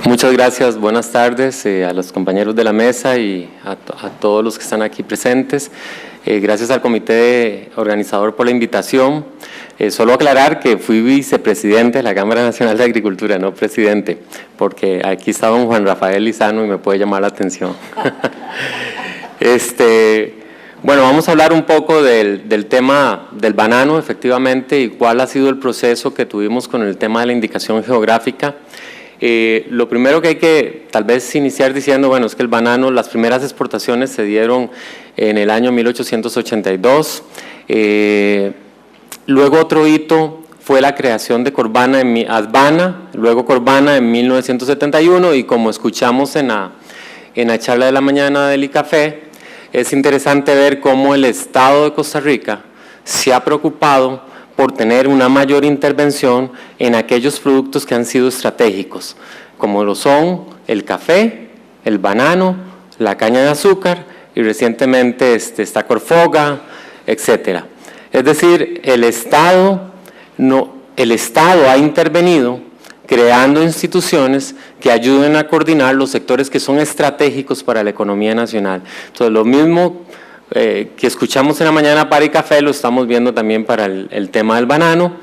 Muchas gracias, buenas tardes a los compañeros de la mesa y a todos los que están aquí presentes. Gracias al comité organizador por la invitación. Solo aclarar que fui vicepresidente de la Cámara Nacional de Agricultura, no presidente, porque aquí está don Juan Rafael Lizano y me puede llamar la atención. Bueno, vamos a hablar un poco del tema del banano, efectivamente, y cuál ha sido el proceso que tuvimos con el tema de la indicación geográfica. Lo primero que hay que tal vez iniciar diciendo, bueno, es que el banano, las primeras exportaciones se dieron en el año 1882. Luego otro hito fue la creación de Corvana en Advana, luego Corvana en 1971, y como escuchamos en la charla de la mañana del ICAFE, es interesante ver cómo el Estado de Costa Rica se ha preocupado por tener una mayor intervención en aquellos productos que han sido estratégicos, como lo son el café, el banano, la caña de azúcar y recientemente está Corfoga, etcétera. Es decir, el Estado ha intervenido creando instituciones que ayuden a coordinar los sectores que son estratégicos para la economía nacional. Entonces, lo mismo que escuchamos en la mañana para el café, lo estamos viendo también para el tema del banano.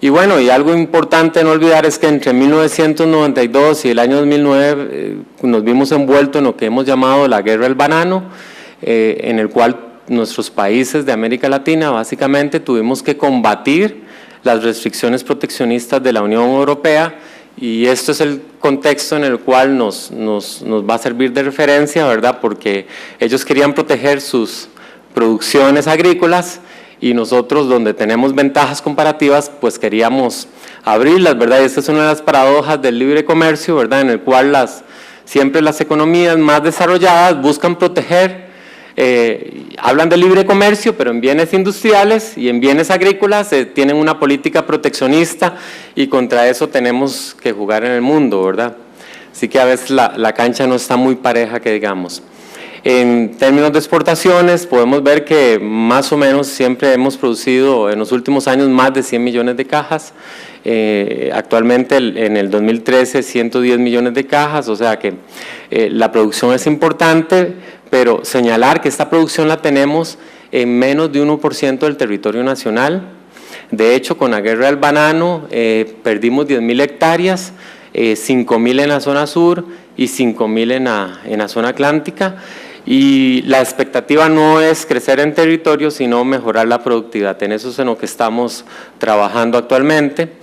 Y bueno, y algo importante no olvidar es que entre 1992 y el año 2009 nos vimos envueltos en lo que hemos llamado la guerra del banano, en el cual nuestros países de América Latina básicamente tuvimos que combatir las restricciones proteccionistas de la Unión Europea, y esto es el contexto en el cual nos va a servir de referencia, ¿verdad? Porque ellos querían proteger sus producciones agrícolas y nosotros, donde tenemos ventajas comparativas, pues queríamos abrirlas, ¿verdad? Y esta es una de las paradojas del libre comercio, ¿verdad? En el cual siempre las economías más desarrolladas buscan proteger, hablan de libre comercio, pero en bienes industriales y en bienes agrícolas tienen una política proteccionista, y contra eso tenemos que jugar en el mundo, ¿verdad? Así que a veces la cancha no está muy pareja, que digamos. En términos de exportaciones, podemos ver que más o menos siempre hemos producido en los últimos años más de 100 millones de cajas. Actualmente en el 2013 110 millones de cajas, o sea que la producción es importante, pero señalar que esta producción la tenemos en menos de 1% del territorio nacional. De hecho, con la guerra del banano perdimos 10.000 hectáreas, 5.000 en la zona sur y 5.000 en la zona atlántica. Y la expectativa no es crecer en territorio, sino mejorar la productividad. En eso es en lo que estamos trabajando actualmente.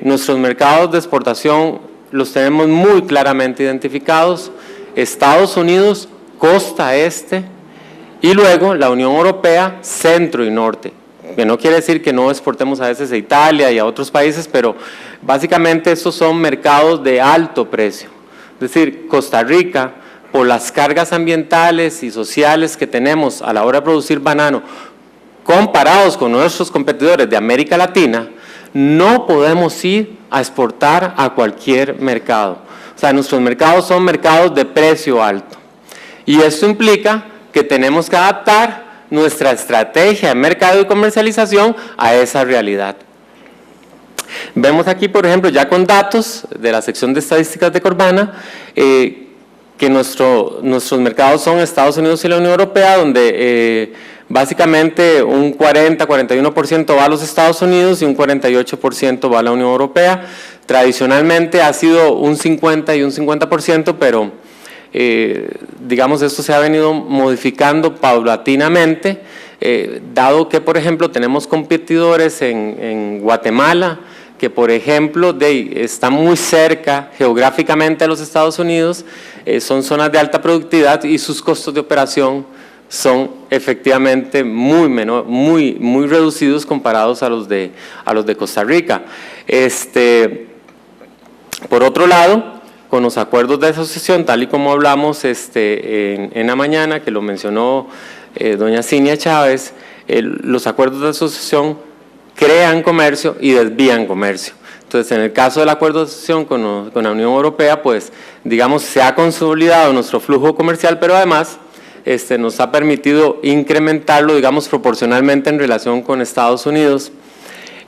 Nuestros mercados de exportación los tenemos muy claramente identificados: Estados Unidos, costa este, y luego la Unión Europea, centro y norte. Que no quiere decir que no exportemos a veces a Italia y a otros países, pero básicamente estos son mercados de alto precio. Es decir, Costa Rica, por las cargas ambientales y sociales que tenemos a la hora de producir banano, comparados con nuestros competidores de América Latina, no podemos ir a exportar a cualquier mercado. O sea, nuestros mercados son mercados de precio alto. Y esto implica que tenemos que adaptar nuestra estrategia de mercado y comercialización a esa realidad. Vemos aquí, por ejemplo, ya con datos de la sección de estadísticas de Corvana, que nuestros mercados son Estados Unidos y la Unión Europea, donde básicamente un 40-41% va a los Estados Unidos y un 48% va a la Unión Europea. Tradicionalmente ha sido un 50 y un 50%, pero digamos esto se ha venido modificando paulatinamente, dado que, por ejemplo, tenemos competidores en Guatemala, que por ejemplo están muy cerca geográficamente a los Estados Unidos, son zonas de alta productividad y sus costos de operación son efectivamente muy reducidos comparados a los de Costa Rica. Por otro lado, con los acuerdos de asociación, tal y como hablamos en la mañana, que lo mencionó doña Cinia Chávez, los acuerdos de asociación crean comercio y desvían comercio. Entonces, en el caso del acuerdo de asociación con la Unión Europea, pues, digamos, se ha consolidado nuestro flujo comercial, pero además nos ha permitido incrementarlo, digamos, proporcionalmente en relación con Estados Unidos.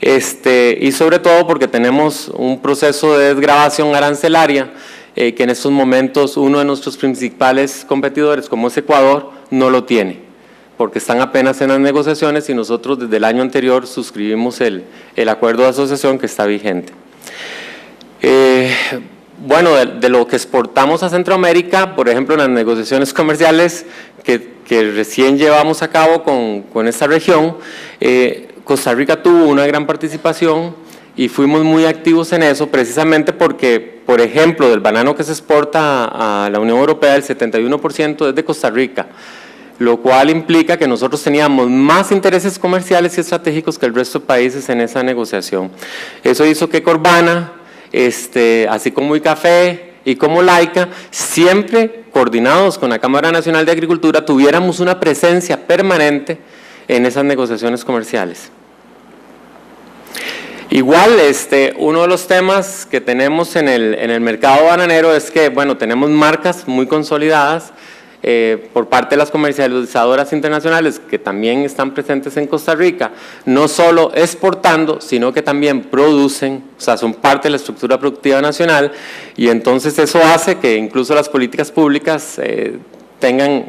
Y sobre todo porque tenemos un proceso de desgravación arancelaria que en estos momentos uno de nuestros principales competidores, como es Ecuador, no lo tiene, porque están apenas en las negociaciones y nosotros desde el año anterior suscribimos el acuerdo de asociación que está vigente. Bueno, de lo que exportamos a Centroamérica, por ejemplo, en las negociaciones comerciales que recién llevamos a cabo con esta región, Costa Rica tuvo una gran participación y fuimos muy activos en eso, precisamente porque, por ejemplo, del banano que se exporta a la Unión Europea, el 71% es de Costa Rica, lo cual implica que nosotros teníamos más intereses comerciales y estratégicos que el resto de países en esa negociación. Eso hizo que Corbana, así como ICAFE y como Laica, siempre coordinados con la Cámara Nacional de Agricultura, tuviéramos una presencia permanente en esas negociaciones comerciales. Igual, uno de los temas que tenemos en el mercado bananero es que, bueno, tenemos marcas muy consolidadas por parte de las comercializadoras internacionales que también están presentes en Costa Rica, no solo exportando, sino que también producen, o sea, son parte de la estructura productiva nacional, y entonces eso hace que incluso las políticas públicas tengan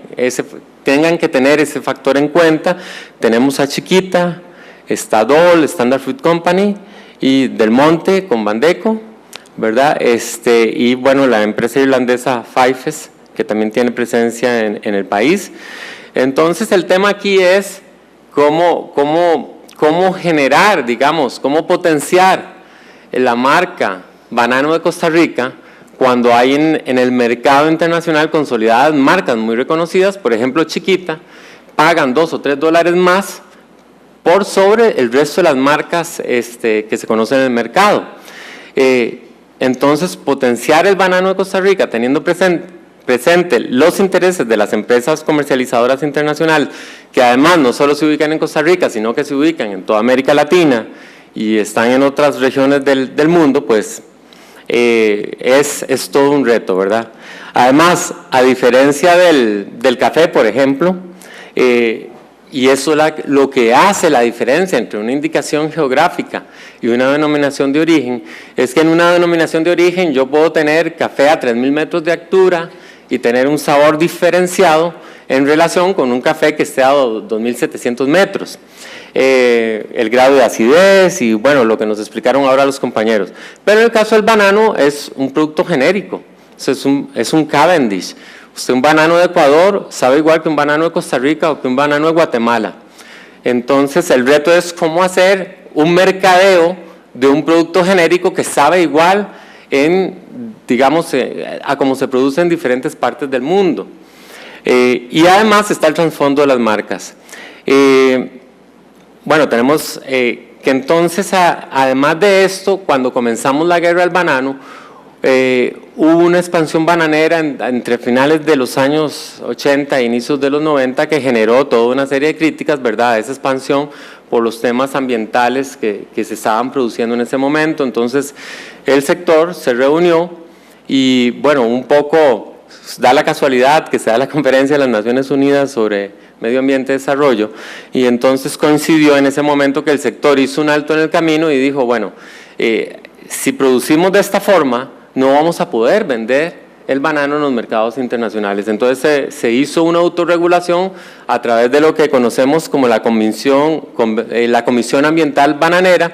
que tener ese factor en cuenta. Tenemos a Chiquita, está Dole, Standard Fruit Company y Del Monte con Bandeco, ¿verdad? Y bueno, la empresa irlandesa Fifes, que también tiene presencia en el país. Entonces el tema aquí es cómo generar, digamos, cómo potenciar la marca Banano de Costa Rica cuando hay en el mercado internacional consolidadas marcas muy reconocidas, por ejemplo Chiquita, pagan $2 o $3 más por sobre el resto de las marcas que se conocen en el mercado. Entonces potenciar el banano de Costa Rica teniendo presente los intereses de las empresas comercializadoras internacionales, que además no solo se ubican en Costa Rica, sino que se ubican en toda América Latina y están en otras regiones del mundo, pues es todo un reto, ¿verdad? Además, a diferencia del café, por ejemplo, y eso es lo que hace la diferencia entre una indicación geográfica y una denominación de origen, es que en una denominación de origen yo puedo tener café a 3.000 metros de altura y tener un sabor diferenciado en relación con un café que esté a 2.700 metros. El grado de acidez y bueno, lo que nos explicaron ahora los compañeros. Pero en el caso del banano es un producto genérico, es un Cavendish. Usted un banano de Ecuador sabe igual que un banano de Costa Rica o que un banano de Guatemala. Entonces el reto es cómo hacer un mercadeo de un producto genérico que sabe igual digamos, a cómo se produce en diferentes partes del mundo. Y además está el trasfondo de las marcas. Bueno, tenemos que entonces, además de esto, cuando comenzamos la guerra del banano, hubo una expansión bananera entre finales de los años 80 e inicios de los 90 que generó toda una serie de críticas, ¿verdad?, esa expansión por los temas ambientales que se estaban produciendo en ese momento. Entonces el sector se reunió y bueno, un poco da la casualidad que se da la conferencia de las Naciones Unidas sobre Medio Ambiente y Desarrollo, y entonces coincidió en ese momento que el sector hizo un alto en el camino y dijo, bueno, si producimos de esta forma no vamos a poder vender el banano en los mercados internacionales. Entonces se hizo una autorregulación a través de lo que conocemos como la Comisión Ambiental Bananera,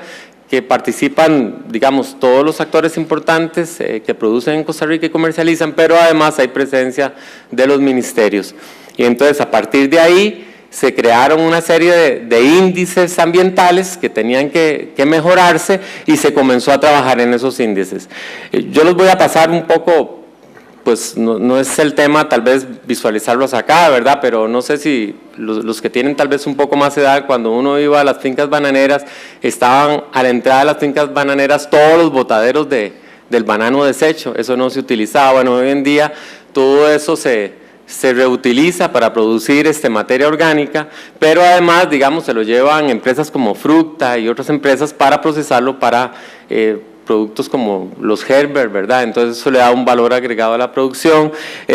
que participan, digamos, todos los actores importantes que producen en Costa Rica y comercializan, pero además hay presencia de los ministerios. Y entonces a partir de ahí se crearon una serie de índices ambientales que tenían que mejorarse y se comenzó a trabajar en esos índices. Yo los voy a pasar un poco, pues no es el tema tal vez visualizarlos acá, ¿verdad? Pero no sé si los que tienen tal vez un poco más edad, cuando uno iba a las fincas bananeras, estaban a la entrada de las fincas bananeras todos los botaderos del banano deshecho, eso no se utilizaba. Bueno, hoy en día todo eso se reutiliza para producir materia orgánica, pero además, digamos, se lo llevan empresas como Fructa y otras empresas para procesarlo para productos como los Herbert, ¿verdad? Entonces eso le da un valor agregado a la producción.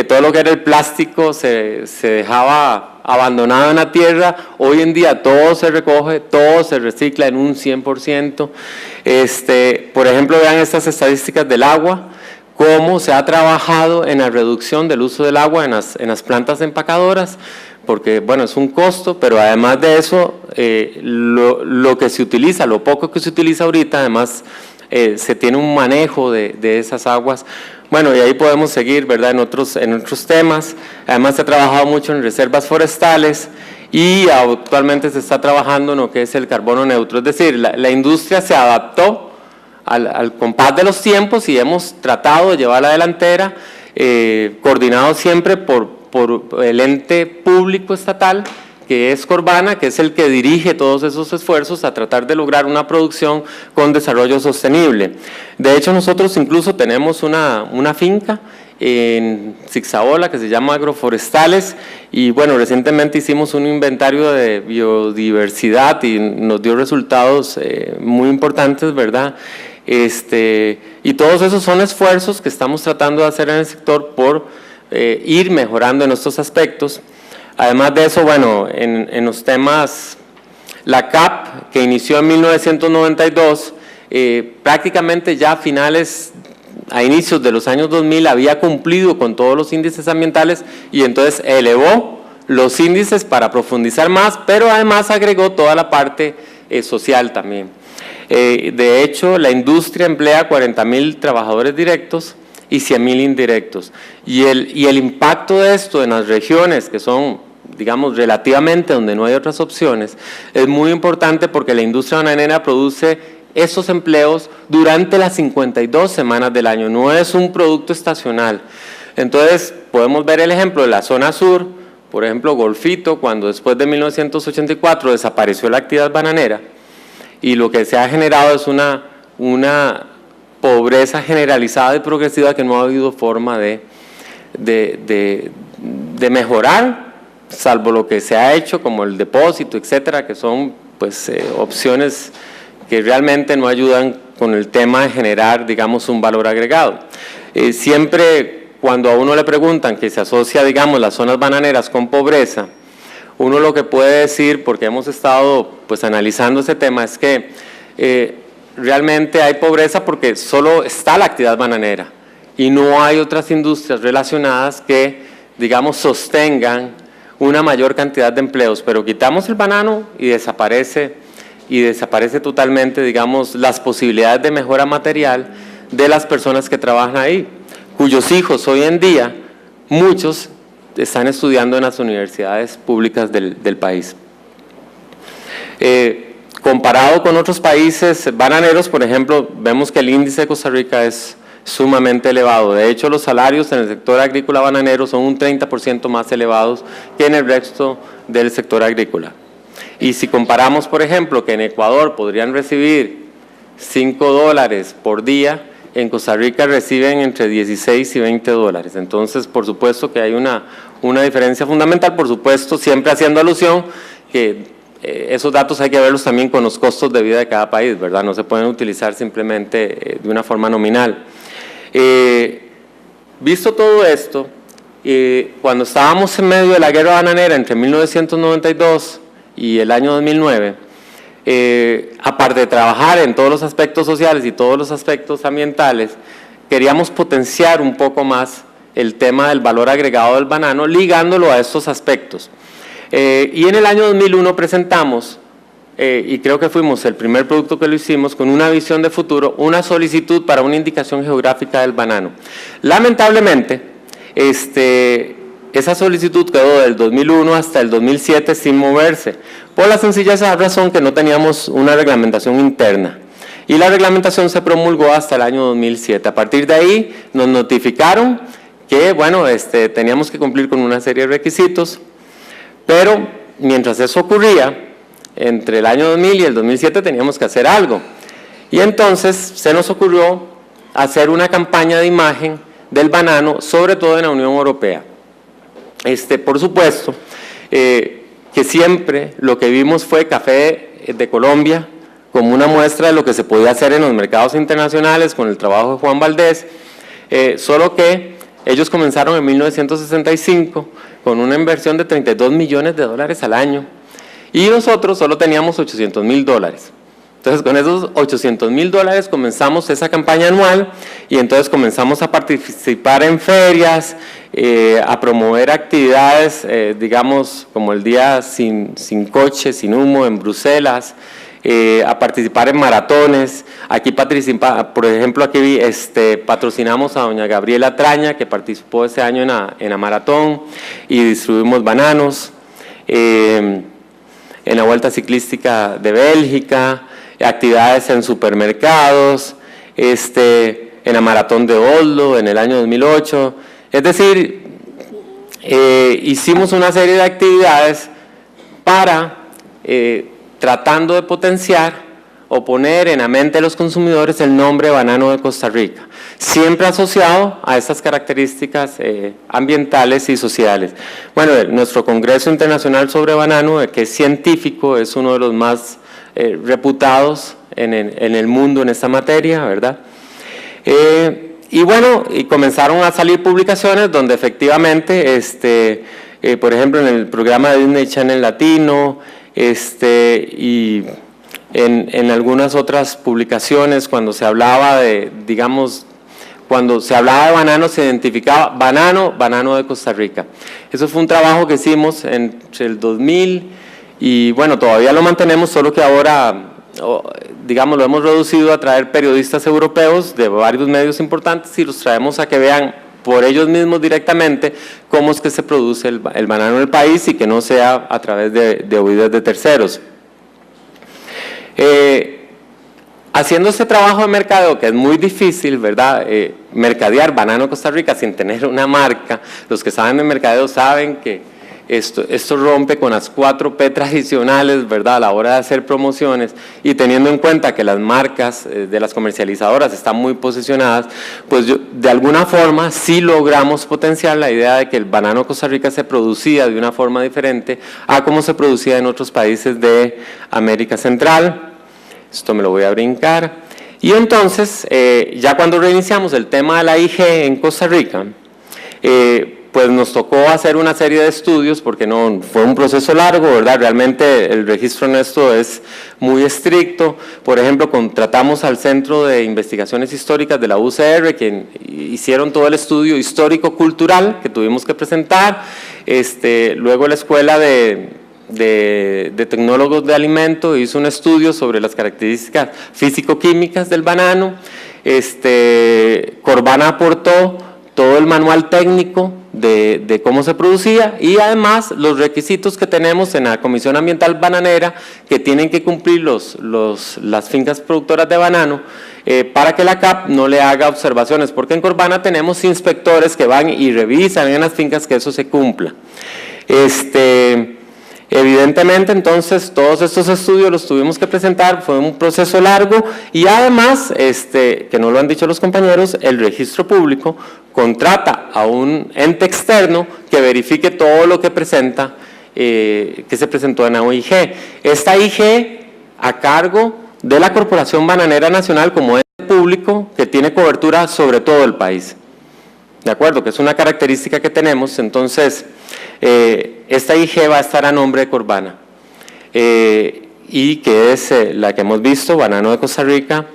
Todo lo que era el plástico se dejaba abandonado en la tierra. Hoy en día todo se recoge, todo se recicla en un 100%. Por ejemplo, vean estas estadísticas del agua. cómo se ha trabajado en la reducción del uso del agua en las plantas empacadoras, porque bueno, es un costo, pero además de eso, lo que se utiliza, lo poco que se utiliza ahorita, además se tiene un manejo de esas aguas. Bueno, y ahí podemos seguir, ¿verdad?, en otros temas. Además se ha trabajado mucho en reservas forestales y actualmente se está trabajando en lo que es el carbono neutro. Es decir, la industria se adaptó al compás de los tiempos y hemos tratado de llevar la delantera, coordinado siempre por el ente público estatal, que es Corvana, que es el que dirige todos esos esfuerzos a tratar de lograr una producción con desarrollo sostenible. De hecho, nosotros incluso tenemos una finca en Zigzaola que se llama Agroforestales, y bueno, recientemente hicimos un inventario de biodiversidad y nos dio resultados muy importantes, ¿verdad? Y todos esos son esfuerzos que estamos tratando de hacer en el sector por ir mejorando en estos aspectos. Además de eso, bueno, en los temas, la CAP, que inició en 1992, prácticamente ya a inicios de los años 2000 había cumplido con todos los índices ambientales y entonces elevó los índices para profundizar más, pero además agregó toda la parte social también. De hecho, la industria emplea 40.000 trabajadores directos y 100.000 indirectos. Y el impacto de esto en las regiones que son, digamos, relativamente donde no hay otras opciones, es muy importante porque la industria bananera produce esos empleos durante las 52 semanas del año, no es un producto estacional. Entonces, podemos ver el ejemplo de la zona sur, por ejemplo, Golfito, cuando después de 1984 desapareció la actividad bananera, y lo que se ha generado es una pobreza generalizada y progresiva que no ha habido forma de mejorar, salvo lo que se ha hecho como el depósito, etcétera, que son pues opciones que realmente no ayudan con el tema de generar, digamos, un valor agregado. Siempre cuando a uno le preguntan que se asocia, digamos, las zonas bananeras con pobreza, uno lo que puede decir, porque hemos estado pues analizando ese tema, es que realmente hay pobreza porque solo está la actividad bananera y no hay otras industrias relacionadas que, digamos, sostengan una mayor cantidad de empleos, pero quitamos el banano y desaparece totalmente, digamos, las posibilidades de mejora material de las personas que trabajan ahí, cuyos hijos hoy en día, muchos están estudiando en las universidades públicas del país. Comparado con otros países bananeros, por ejemplo, vemos que el índice de Costa Rica es sumamente elevado. De hecho, los salarios en el sector agrícola bananero son un 30% más elevados que en el resto del sector agrícola. Y si comparamos, por ejemplo, que en Ecuador podrían recibir $5 por día, en Costa Rica reciben entre 16 y 20 dólares. Entonces, por supuesto que hay una diferencia fundamental, por supuesto, siempre haciendo alusión que esos datos hay que verlos también con los costos de vida de cada país, ¿verdad? No se pueden utilizar simplemente de una forma nominal. Visto todo esto, cuando estábamos en medio de la guerra bananera entre 1992 y el año 2009, aparte de trabajar en todos los aspectos sociales y todos los aspectos ambientales, queríamos potenciar un poco más el tema del valor agregado del banano, ligándolo a estos aspectos. Y en el año 2001 presentamos, y creo que fuimos el primer producto que lo hicimos, con una visión de futuro, una solicitud para una indicación geográfica del banano. Lamentablemente, esa solicitud quedó del 2001 hasta el 2007 sin moverse, por la sencilla razón que no teníamos una reglamentación interna. Y la reglamentación se promulgó hasta el año 2007. A partir de ahí nos notificaron que, bueno, teníamos que cumplir con una serie de requisitos, pero mientras eso ocurría, entre el año 2000 y el 2007 teníamos que hacer algo. Y entonces se nos ocurrió hacer una campaña de imagen del banano, sobre todo en la Unión Europea. Por supuesto, que siempre lo que vimos fue café de Colombia como una muestra de lo que se podía hacer en los mercados internacionales con el trabajo de Juan Valdés, solo que ellos comenzaron en 1965 con una inversión de $32 millones al año y nosotros solo teníamos $800.000. Entonces, con esos $800.000 comenzamos esa campaña anual y entonces comenzamos a participar en ferias, a promover actividades, digamos, como el Día sin Coche, Sin Humo en Bruselas, a participar en maratones. Aquí por ejemplo, aquí patrocinamos a doña Gabriela Traña, que participó ese año en la maratón, y distribuimos bananos. En la Vuelta Ciclística de Bélgica, actividades en supermercados, en la Maratón de Oslo en el año 2008, es decir, hicimos una serie de actividades para tratando de potenciar o poner en la mente de los consumidores el nombre banano de Costa Rica, siempre asociado a estas características ambientales y sociales. Bueno, nuestro Congreso Internacional sobre Banano, que es científico, es uno de los más reputados en el mundo en esta materia, ¿verdad? Y bueno, y comenzaron a salir publicaciones donde efectivamente, por ejemplo, en el programa de Disney Channel Latino, y en algunas otras publicaciones, cuando se hablaba de, digamos, cuando se hablaba de banano, se identificaba banano de Costa Rica. Eso fue un trabajo que hicimos entre el 2000 y bueno, todavía lo mantenemos, solo que ahora, digamos, lo hemos reducido a traer periodistas europeos de varios medios importantes y los traemos a que vean por ellos mismos directamente cómo es que se produce el banano en el país y que no sea a través de oídos de terceros. Haciendo este trabajo de mercadeo, que es muy difícil, ¿verdad? Mercadear banano Costa Rica sin tener una marca. Los que saben de mercadeo saben que esto rompe con las 4P tradicionales, ¿verdad? A la hora de hacer promociones, y teniendo en cuenta que las marcas de las comercializadoras están muy posicionadas, pues de alguna forma sí logramos potenciar la idea de que el banano Costa Rica se producía de una forma diferente a como se producía en otros países de América Central. Esto me lo voy a brincar. Y entonces, ya cuando reiniciamos el tema de la IG en Costa Rica, pues nos tocó hacer una serie de estudios, porque no fue un proceso largo, ¿verdad? Realmente el registro en esto es muy estricto. Por ejemplo, contratamos al Centro de Investigaciones Históricas de la UCR, que hicieron todo el estudio histórico-cultural que tuvimos que presentar. Luego la Escuela de Tecnólogos de Alimento hizo un estudio sobre las características físico-químicas del banano. Corbana aportó todo el manual técnico de cómo se producía y además los requisitos que tenemos en la Comisión Ambiental Bananera que tienen que cumplir las fincas productoras de banano para que la CAP no le haga observaciones, porque en Corbana tenemos inspectores que van y revisan en las fincas que eso se cumpla. Evidentemente, entonces, todos estos estudios los tuvimos que presentar, fue un proceso largo y además, que no lo han dicho los compañeros, el registro público contrata a un ente externo que verifique todo lo que presenta, que se presentó en la OIG. Esta IG a cargo de la Corporación Bananera Nacional como ente público que tiene cobertura sobre todo el país. ¿De acuerdo? Que es una característica que tenemos. Entonces, esta IG va a estar a nombre de Corbana y que es la que hemos visto, Banano de Costa Rica,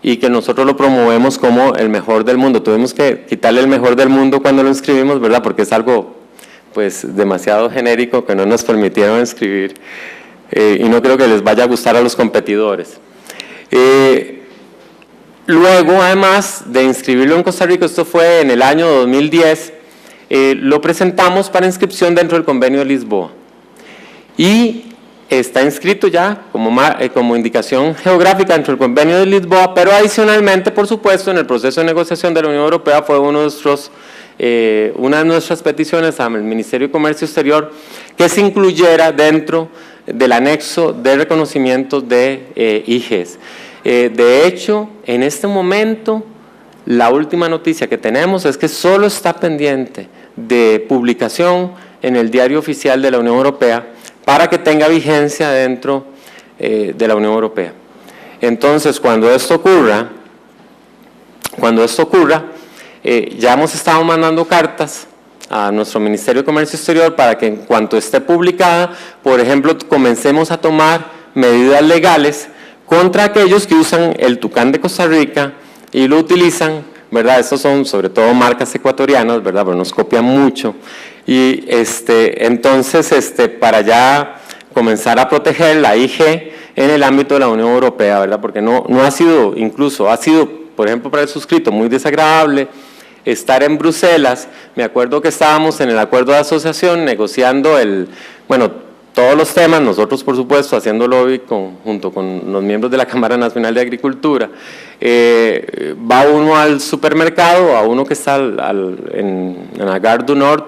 y que nosotros lo promovemos como el mejor del mundo. Tuvimos que quitarle el mejor del mundo cuando lo inscribimos, ¿verdad? Porque es algo pues demasiado genérico que no nos permitieron inscribir y no creo que les vaya a gustar a los competidores. Luego, además de inscribirlo en Costa Rica, esto fue en el año 2010, lo presentamos para inscripción dentro del Convenio de Lisboa. Y está inscrito ya como indicación geográfica dentro del Convenio de Lisboa, pero adicionalmente, por supuesto, en el proceso de negociación de la Unión Europea fue una de nuestras peticiones al Ministerio de Comercio Exterior que se incluyera dentro del anexo de reconocimiento de IGs. De hecho, en este momento, la última noticia que tenemos es que solo está pendiente de publicación en el Diario Oficial de la Unión Europea para que tenga vigencia dentro de la Unión Europea. Entonces, cuando esto ocurra, ya hemos estado mandando cartas a nuestro Ministerio de Comercio Exterior para que en cuanto esté publicada, por ejemplo, comencemos a tomar medidas legales contra aquellos que usan el tucán de Costa Rica y lo utilizan ¿verdad? Estos son sobre todo marcas ecuatorianas, ¿verdad? Pero nos copian mucho. Y entonces, para ya comenzar a proteger la IG en el ámbito de la Unión Europea, ¿verdad? Porque no ha sido, incluso ha sido, por ejemplo, para el suscrito muy desagradable estar en Bruselas. Me acuerdo que estábamos en el acuerdo de asociación negociando todos los temas, nosotros por supuesto haciendo lobby junto con los miembros de la Cámara Nacional de Agricultura. Va uno al supermercado, a uno que está en la Gare du Nord,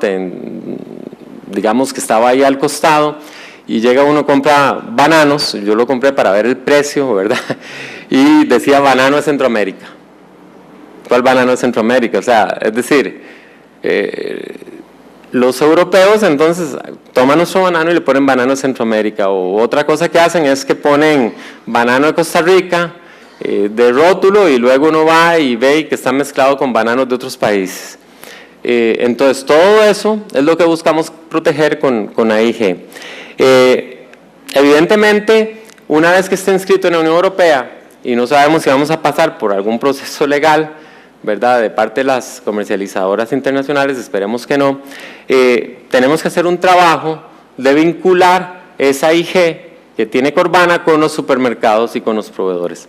digamos que estaba ahí al costado, y llega uno, compra bananos, yo lo compré para ver el precio, ¿verdad? Y decía banano de Centroamérica. ¿Cuál banano de Centroamérica? O sea, es decir, los europeos entonces toman nuestro banano y le ponen banano de Centroamérica, o otra cosa que hacen es que ponen banano de Costa Rica de rótulo y luego uno va y ve que está mezclado con bananos de otros países. Entonces todo eso es lo que buscamos proteger con AIG. Evidentemente, una vez que esté inscrito en la Unión Europea y no sabemos si vamos a pasar por algún proceso legal, ¿verdad?, de parte de las comercializadoras internacionales, esperemos que no, tenemos que hacer un trabajo de vincular esa IG que tiene Corbana con los supermercados y con los proveedores.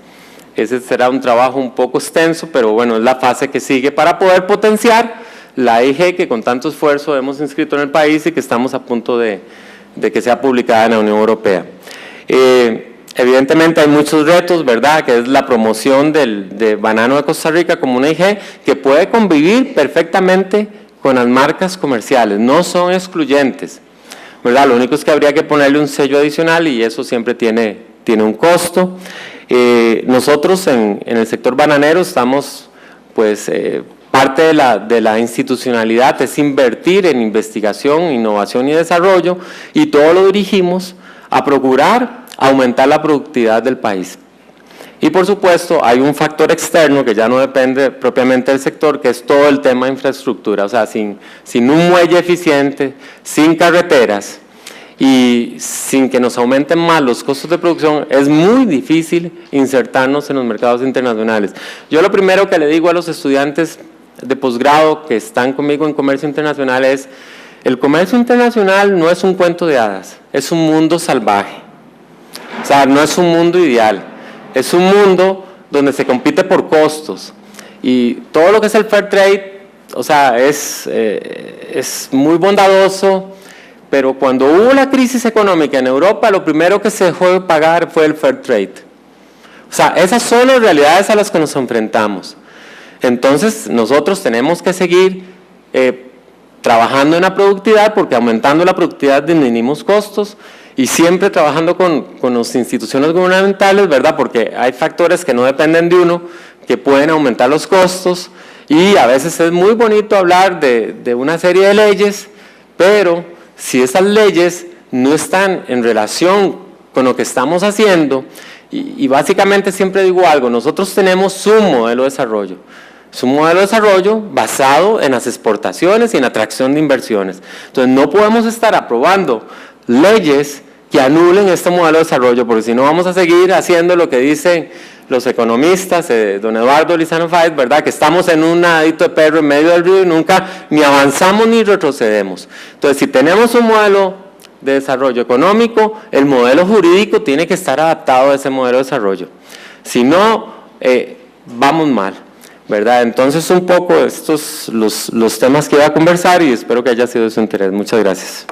Ese será un trabajo un poco extenso, pero bueno, es la fase que sigue para poder potenciar la IG que con tanto esfuerzo hemos inscrito en el país y que estamos a punto de que sea publicada en la Unión Europea. Evidentemente hay muchos retos, ¿verdad?, que es la promoción de banano de Costa Rica como una IG que puede convivir perfectamente con las marcas comerciales, no son excluyentes, ¿verdad? Lo único es que habría que ponerle un sello adicional y eso siempre tiene un costo. Nosotros en el sector bananero estamos, pues, parte de la institucionalidad es invertir en investigación, innovación y desarrollo, y todo lo dirigimos a procurar aumentar la productividad del país. Y por supuesto hay un factor externo que ya no depende propiamente del sector, que es todo el tema de infraestructura. O sea, sin un muelle eficiente, sin carreteras y sin que nos aumenten más los costos de producción, es muy difícil insertarnos en los mercados internacionales. Yo lo primero que le digo a los estudiantes de posgrado que están conmigo en comercio internacional es: el comercio internacional no es un cuento de hadas, es un mundo salvaje. O sea, no es un mundo ideal, es un mundo donde se compite por costos, y todo lo que es el fair trade, o sea, es muy bondadoso, pero cuando hubo la crisis económica en Europa, lo primero que se dejó de pagar fue el fair trade. O sea, esas son las realidades a las que nos enfrentamos. Entonces, nosotros tenemos que seguir trabajando en la productividad, porque aumentando la productividad disminuimos costos, y siempre trabajando con las instituciones gubernamentales, ¿verdad?, porque hay factores que no dependen de uno, que pueden aumentar los costos, y a veces es muy bonito hablar de una serie de leyes, pero si esas leyes no están en relación con lo que estamos haciendo, y básicamente siempre digo algo: nosotros tenemos un modelo de desarrollo. Es un modelo de desarrollo basado en las exportaciones y en la atracción de inversiones. Entonces no podemos estar aprobando leyes que anulen este modelo de desarrollo, porque si no vamos a seguir haciendo lo que dicen los economistas, don Eduardo Lizano Fáez, ¿verdad?, que estamos en un nadadito de perro en medio del río y nunca ni avanzamos ni retrocedemos. Entonces, si tenemos un modelo de desarrollo económico, el modelo jurídico tiene que estar adaptado a ese modelo de desarrollo. Si no, vamos mal, ¿verdad? Entonces, un poco estos los temas que iba a conversar, y espero que haya sido de su interés. Muchas gracias.